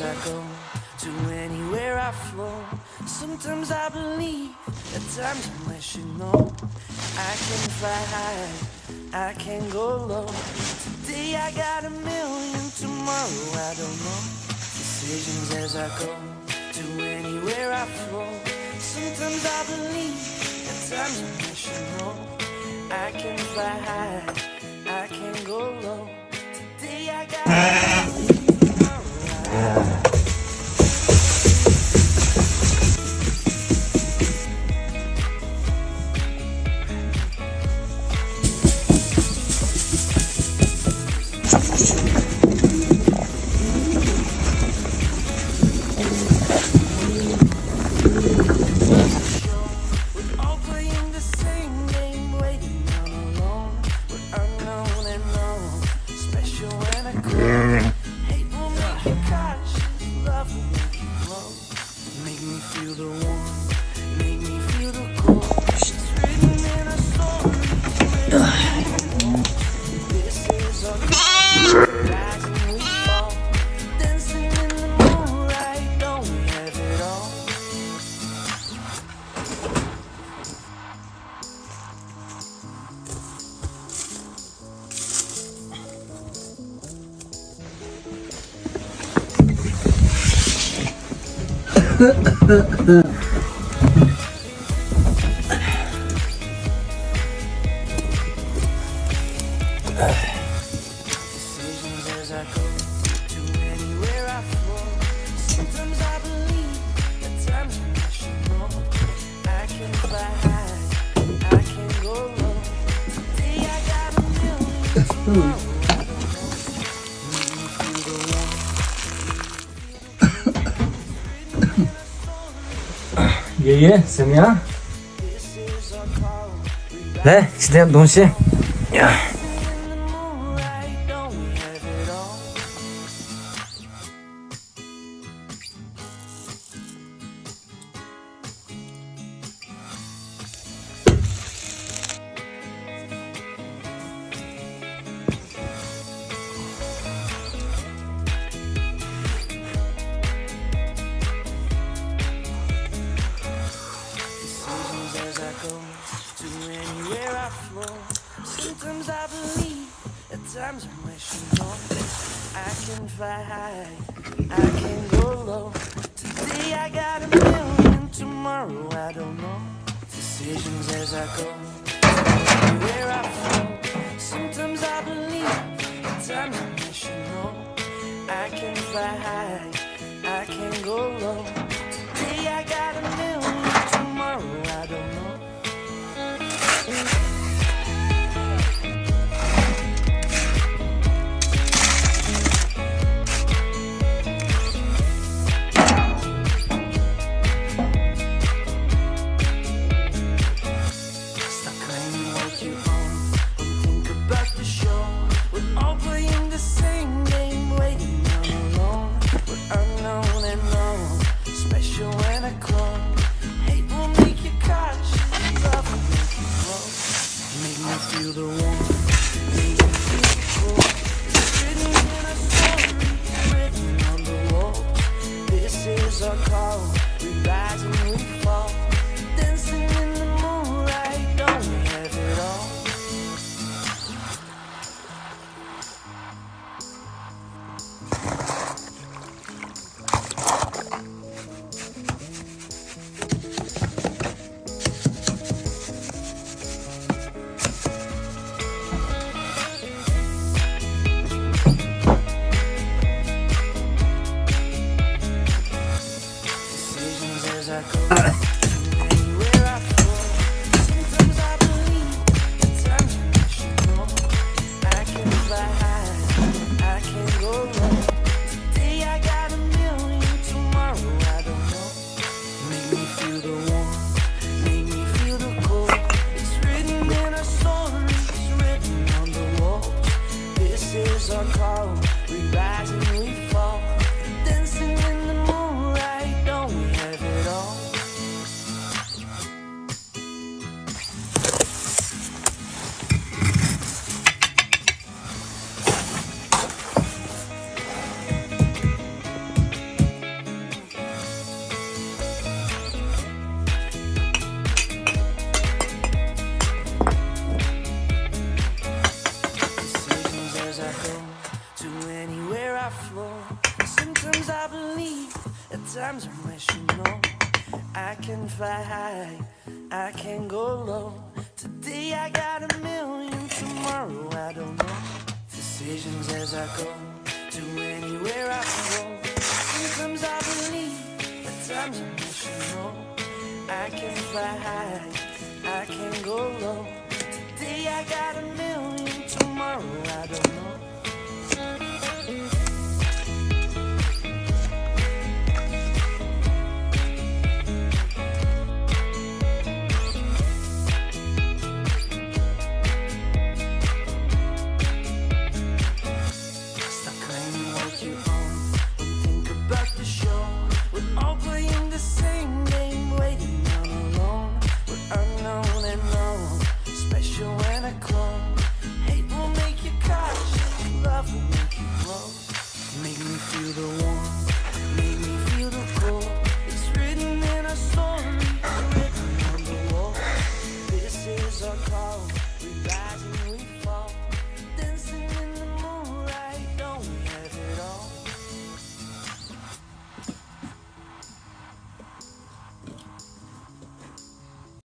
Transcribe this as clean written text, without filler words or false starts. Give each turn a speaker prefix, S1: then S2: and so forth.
S1: I go to anywhere I flow. Sometimes I believe, at times I wish you know. I can fly high, I can go low. Today I got a million, tomorrow I don't know. Decisions as I go to anywhere I flow. Sometimes I believe, at times I wish you know. I can fly high, I can go low. Today I got a million, tomorrow I don't know.
S2: 예예, 쌤이야? 네, 시대한 동시. 야.
S1: Sometimes I believe, at times I wish you know. I can fly high, I can go low. Today I got a million, tomorrow I don't know. Decisions as I go, where I flow. Sometimes I believe, at times I wish you know. I can fly high, I can go low. Today I got a million, tomorrow I don't know. Sometimes I believe, at times I wish you know I can fly high, I can go low. Today I got a million, tomorrow I don't know. Decisions as I go, to anywhere I go. Sometimes I believe, at times I wish you know I can fly high, I can go low. Today I got a million, tomorrow I don't know. Stop claiming what you own, don't think about the show. We're all playing the same game, waiting on alone. We're unknown and known, special and a clone. Hate will make you cautious, love will make you grow. Make me feel the warmth, make me feel the cold. It's written in our story, written on the wall. This is our call.